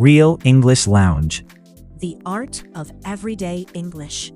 Real English Lounge. The art of everyday English.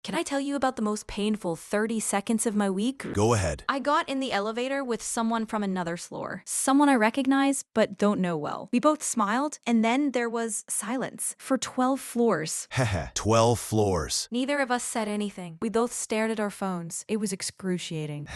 Can I tell you about the most painful 30 seconds of my week? Go ahead. I got in the elevator with someone from another floor. Someone I recognize but don't know well. We both smiled, and then there was silence for 12 floors. Heh, 12 floors. Neither of us said anything. We both stared at our phones. It was excruciating.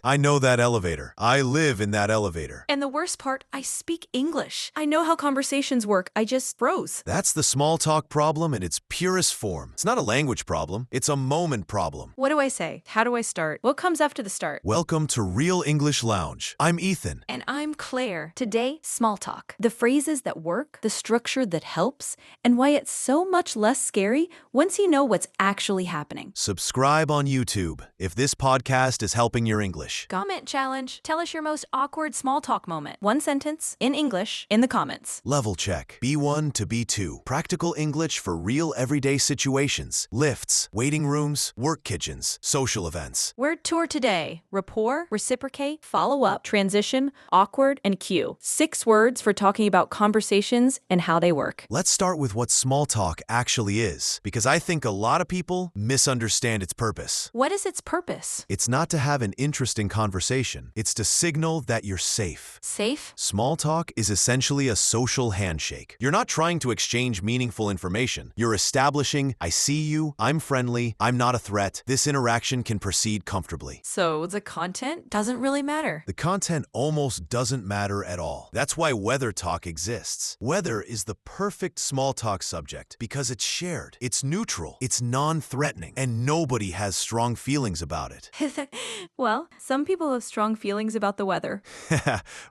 I know that elevator. I live in that elevator. And the worst part, I speak English. I know how conversations work. I just froze. That's the small talk problem in its purest form. It's not a language problem. It's a moment problem. What do I say? How do I start? What comes after the start? Welcome to Real English Lounge. I'm Ethan. And I'm Claire. Today, small talk. The phrases that work, the structure that helps, and why it's so much less scary once you know what's actually happening. Subscribe on YouTube if this podcast is helping your English. Comment challenge. Tell us your most awkward small talk moment. One sentence in English in the comments. Level check. B1 to B2. Practical English for real everyday situations. Lifts, waiting rooms, work kitchens, social events. Word tour today. Rapport, reciprocate, follow up, transition, awkward, and cue. 6 words for talking about conversations and how they work. Let's start with what small talk actually is, because I think a lot of people misunderstand its purpose. What is its purpose? It's not to have an interesting conversation. It's to signal that you're safe. Safe? Small talk is essentially a social handshake. You're not trying to exchange meaningful information. You're establishing, I see you, I'm friendly, I'm not a threat. This interaction can proceed comfortably. So the content doesn't really matter. The content almost doesn't matter at all. That's why weather talk exists. Weather is the perfect small talk subject because it's shared, it's neutral, it's non-threatening, and nobody has strong feelings about it. Well, some people have strong feelings about the weather.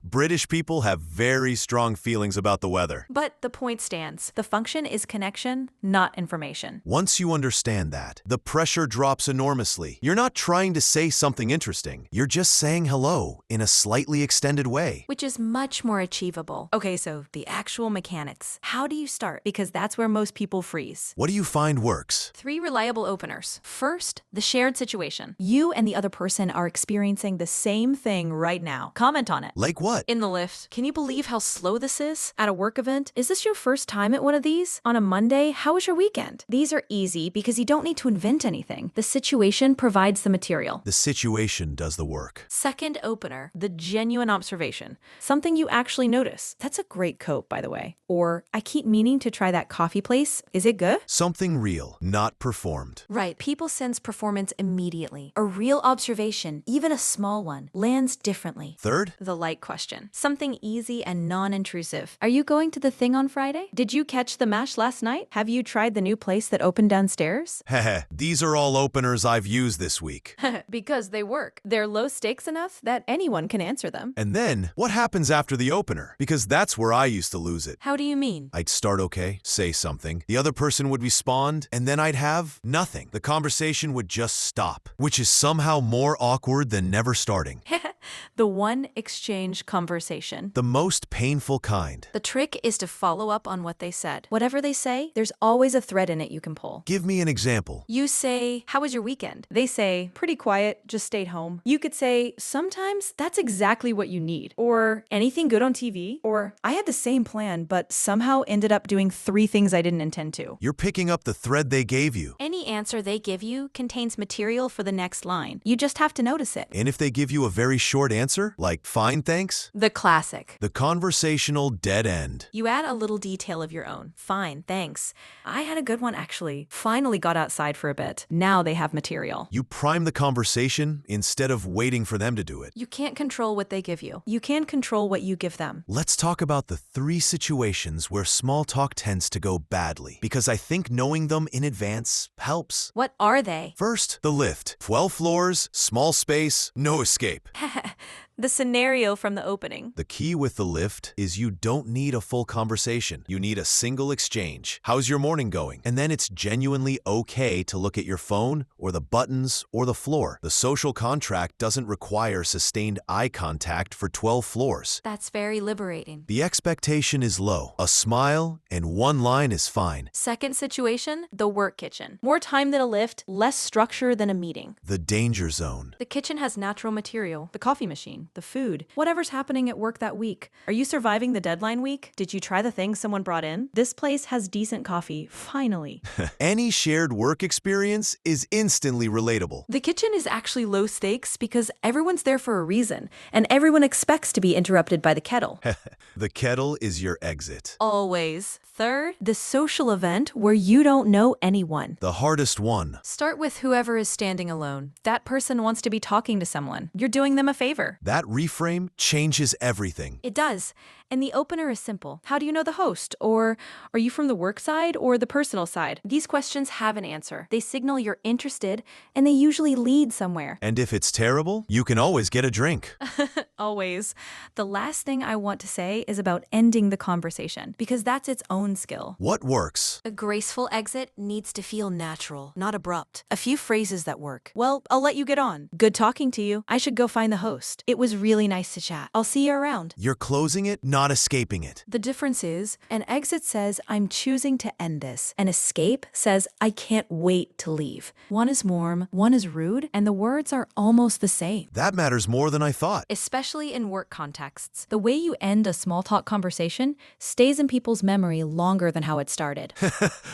British people have very strong feelings about the weather. But the point stands. The function is connection, not information. Once you understand that, the pressure drops enormously. You're not trying to say something interesting. You're just saying hello in a slightly extended way. Which is much more achievable. Okay, so the actual mechanics. How do you start? Because that's where most people freeze. What do you find works? 3 reliable openers. First, the shared situation. You and the other person are experiencing the same thing right now. Comment on it. Like what? In the lift. Can you believe how slow this is? At a work event? Is this your first time at one of these? On a Monday? How was your weekend? These are easy because you don't need to invent anything. The situation provides the material. The situation does the work. Second opener, the genuine observation. Something you actually notice. That's a great coat, by the way. Or, I keep meaning to try that coffee place. Is it good? Something real, not performed. Right, people sense performance immediately. A real observation, even a small one, lands differently. Third? The light question. Something easy and non-intrusive. Are you going to the thing on Friday? Did you catch the MASH last night? Have you tried the new place that opened downstairs? Heh, these are all openers I've used this week. Because they work. They're low stakes enough that anyone can answer them. And then, what happens after the opener? Because that's where I used to lose it. How do you mean? I'd start okay, say something, the other person would respond, and then I'd have nothing. The conversation would just stop, which is somehow more awkward than never starting. The one exchange conversation. The most painful kind. The trick is to follow up on what they said. Whatever they say, there's always a thread in it you can pull. Give me an example. You say, how was your weekend? They say, pretty quiet, just stayed home. You could say, sometimes that's exactly what you need. Or, anything good on TV? Or, I had the same plan, but somehow ended up doing 3 things I didn't intend to. You're picking up the thread they gave you. Any answer they give you contains material for the next line. You just have to notice it. And if they give you a very short answer, like fine thanks, The classic. the conversational dead end. You add a little detail of your own. Fine, thanks. I had a good one actually. Finally got outside for a bit. Now they have material. You prime the conversation instead of waiting for them to do it. You can't control what they give you. You can control what you give them. Let's talk about the 3 situations where small talk tends to go badly, because I think knowing them in advance helps. What are they? First, the lift. 12 floors, small space, no escape. The scenario from the opening. The key with the lift is you don't need a full conversation. You need a single exchange. How's your morning going? And then it's genuinely okay to look at your phone or the buttons or the floor. The social contract doesn't require sustained eye contact for 12 floors. That's very liberating. The expectation is low. A smile and one line is fine. Second situation, the work kitchen. More time than a lift, less structure than a meeting. The danger zone. The kitchen has natural material. The coffee coffee machine, the food, whatever's happening at work that week. Are you surviving the deadline week? Did you try the things someone brought in? This place has decent coffee, finally. Any shared work experience is instantly relatable. The kitchen is actually low stakes because everyone's there for a reason, and everyone expects to be interrupted by the kettle. The kettle is your exit. Always. Third, the social event where you don't know anyone. The hardest one. Start with whoever is standing alone. That person wants to be talking to someone. You're doing them a favor. That reframe changes everything. It does. And the opener is simple. How do you know the host? Or are you from the work side or the personal side? These questions have an answer. They signal you're interested, and they usually lead somewhere. And if it's terrible, you can always get a drink. Always. The last thing I want to say is about ending the conversation, because that's its own skill. What works? A graceful exit needs to feel natural, not abrupt. A few phrases that work. Well, I'll let you get on. Good talking to you. I should go find the host. It was really nice to chat. I'll see you around. You're closing it, not escaping it. The difference is, an exit says, I'm choosing to end this. An escape says, I can't wait to leave. One is warm, one is rude, and the words are almost the same. That matters more than I thought. Especially in work contexts. The way you end a small talk conversation stays in people's memory longer than how it started.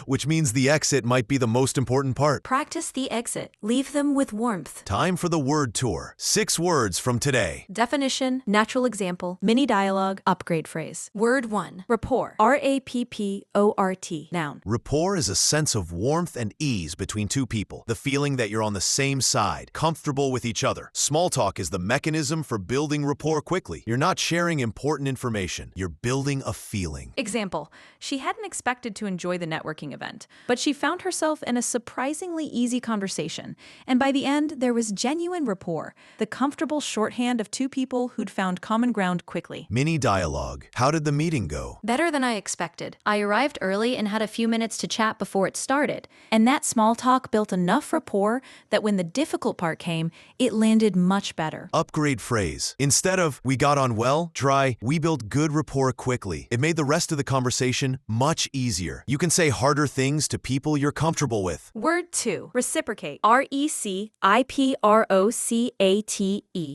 Which means the exit might be the most important part. Practice the exit. Leave them with warmth. Time for the word tour. 6 words from today. Definition, natural example, mini dialogue, upgrade phrase. Word 1. Rapport. R-A-P-P-O-R-T. Noun. Rapport is a sense of warmth and ease between two people. The feeling that you're on the same side, comfortable with each other. Small talk is the mechanism for building rapport quickly. You're not sharing important information. You're building a feeling. Example. She hadn't expected to enjoy the networking event, but she found herself in a surprisingly easy conversation. And by the end, there was genuine rapport, the comfortable shorthand of two people who'd found common ground quickly. Mini dialogue. How did the meeting go? Better than I expected. I arrived early and had a few minutes to chat before it started. And that small talk built enough rapport that when the difficult part came, it landed much better. Upgrade phrase. Instead of, we got on well, try, we built good rapport quickly. It made the rest of the conversation much easier. You can say harder things to people you're comfortable with. Word 2. Reciprocate. R-E-C-I-P-R-O-C-A-T-E.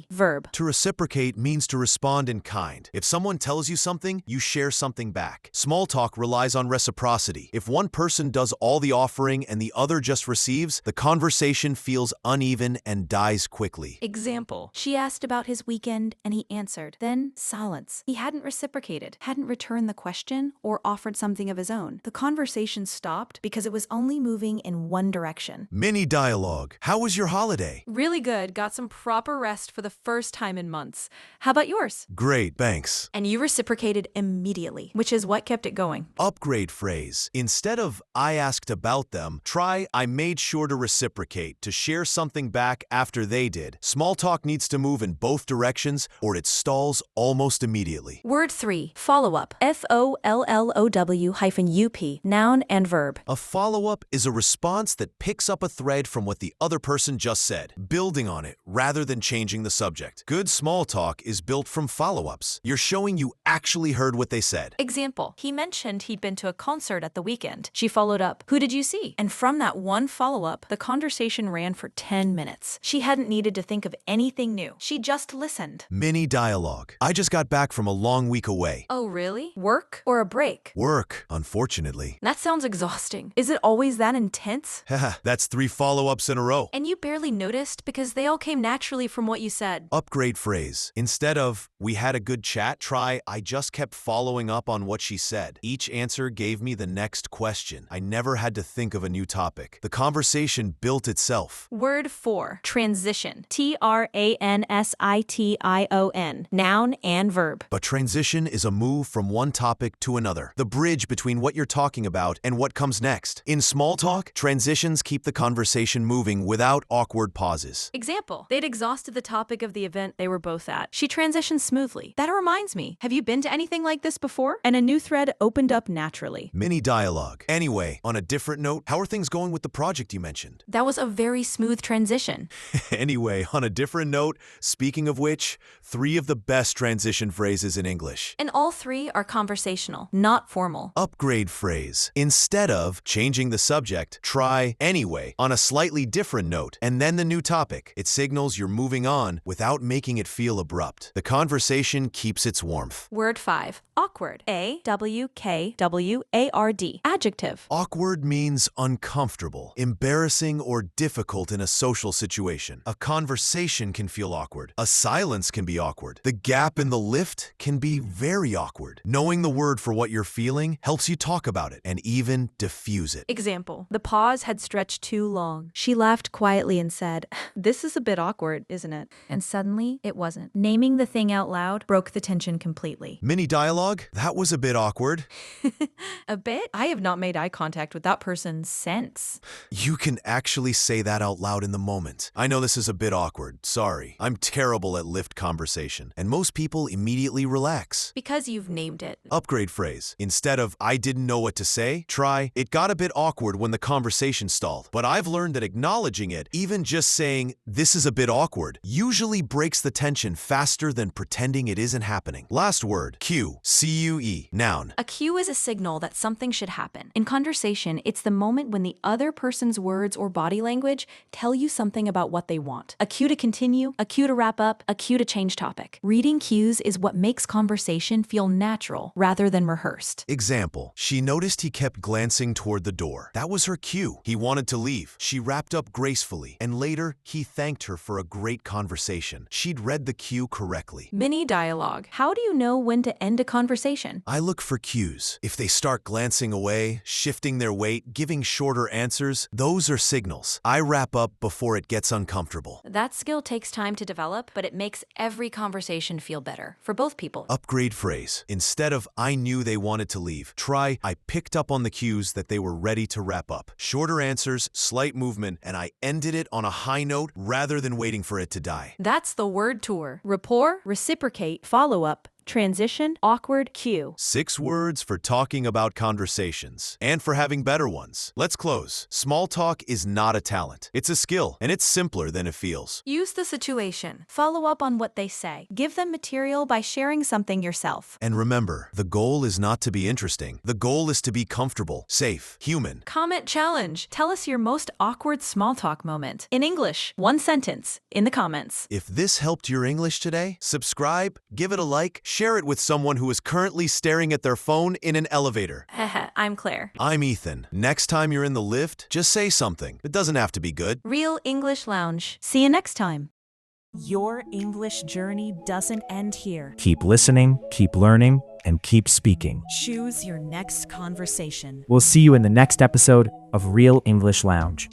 Verb. To reciprocate means to respond in kind. If someone tells you something, you share something back. Small talk relies on reciprocity. If one person does all the offering and the other just receives, the conversation feels uneven and dies quickly. Example. She asked about his weekend and he answered. Then silence. He hadn't reciprocated, hadn't returned the question, or offered something of his own. The conversation stopped because it was only moving in one direction. Mini dialogue. How was your holiday? Really good. Got some proper rest for the first time in months. How about yours? Great, thanks. And you reciprocated immediately, which is what kept it going. Upgrade phrase. Instead of, I asked about them, try, I made sure to reciprocate, to share something back after they did. Small talk needs to move in both directions or it stalls almost immediately. Word 3. Follow-up. F-O-L-L-O-W-U-P. Noun and verb. A follow-up is a response that picks up a thread from what the other person just said, building on it rather than changing the subject. Good small talk is built from follow-ups. You're showing you actually heard what they said. Example. He mentioned he'd been to a concert at the weekend. She followed up. Who did you see? And from that one follow-up, the conversation ran for 10 minutes. She hadn't needed to think of anything new. She just listened. Mini dialogue. I just got back from a long week away. Oh, really? Work or a break? Work, unfortunately. That sounds exhausting. Is it always that intense? Haha, that's 3 follow-ups in a row. And you barely noticed because they all came naturally from what you said. Upgrade phrase. Instead of, we had a good chat, try, I just kept following up on what she said. Each answer gave me the next question. I never had to think of a new topic. The conversation built itself. Word 4. Transition. T-R-A-N-S-I-T-I-O-N. Noun and verb. But transition is a move from one topic to another. The bridge between what you're talking about and what comes next. In small talk, transitions keep the conversation moving without awkward pauses. Example. They'd exhausted the topic of the event they were both at. She transitioned smoothly. That reminds me. Have Have you been to anything like this before? And a new thread opened up naturally. Mini dialogue. Anyway, on a different note, how are things going with the project you mentioned? That was a very smooth transition. Anyway, on a different note, speaking of which, 3 of the best transition phrases in English. And all 3 are conversational, not formal. Upgrade phrase. Instead of changing the subject, try anyway on a slightly different note, and then the new topic. It signals you're moving on without making it feel abrupt. The conversation keeps its warmth. Word 5. Awkward. A-W-K-W-A-R-D. Adjective. Awkward means uncomfortable, embarrassing, or difficult in a social situation. A conversation can feel awkward. A silence can be awkward. The gap in the lift can be very awkward. Knowing the word for what you're feeling helps you talk about it and even diffuse it. Example. The pause had stretched too long. She laughed quietly and said, "This is a bit awkward, isn't it?" And suddenly, it wasn't. Naming the thing out loud broke the tension completely. Mini dialogue? That was a bit awkward. A bit? I have not made eye contact with that person since. You can actually say that out loud in the moment. I know this is a bit awkward. Sorry. I'm terrible at lift conversation, and most people immediately relax. Because you've named it. Upgrade phrase. Instead of "I didn't know what to say," try "It got a bit awkward when the conversation stalled, but I've learned that acknowledging it, even just saying "this is a bit awkward," usually breaks the tension faster than pretending it isn't happening." Last word. Cue. C-U-E. Noun. A cue is a signal that something should happen. In conversation, it's the moment when the other person's words or body language tell you something about what they want. A cue to continue, a cue to wrap up, a cue to change topic. Reading cues is what makes conversation feel natural rather than rehearsed. Example. She noticed he kept glancing toward the door. That was her cue. He wanted to leave. She wrapped up gracefully, and later, he thanked her for a great conversation. She'd read the cue correctly. Mini dialogue. How do you know when to end a conversation? I look for cues. If they start glancing away, shifting their weight, giving shorter answers, those are signals. I wrap up before it gets uncomfortable. That skill takes time to develop, but it makes every conversation feel better for both people. Upgrade phrase. Instead of "I knew they wanted to leave," try "I picked up on the cues that they were ready to wrap up." Shorter answers, slight movement, and I ended it on a high note rather than waiting for it to die. That's the word tour. Rapport, reciprocate, follow-up, transition, awkward, cue. 6 words for talking about conversations and for having better ones. Let's close. Small talk is not a talent. It's a skill, and it's simpler than it feels. Use the situation. Follow up on what they say. Give them material by sharing something yourself. And remember, the goal is not to be interesting. The goal is to be comfortable, safe, human. Comment challenge. Tell us your most awkward small talk moment. In English, 1 sentence, in the comments. If this helped your English today, subscribe, give it a like, share it with someone who is currently staring at their phone in an elevator. I'm Claire. I'm Ethan. Next time you're in the lift, just say something. It doesn't have to be good. Real English Lounge. See you next time. Your English journey doesn't end here. Keep listening, keep learning, and keep speaking. Choose your next conversation. We'll see you in the next episode of Real English Lounge.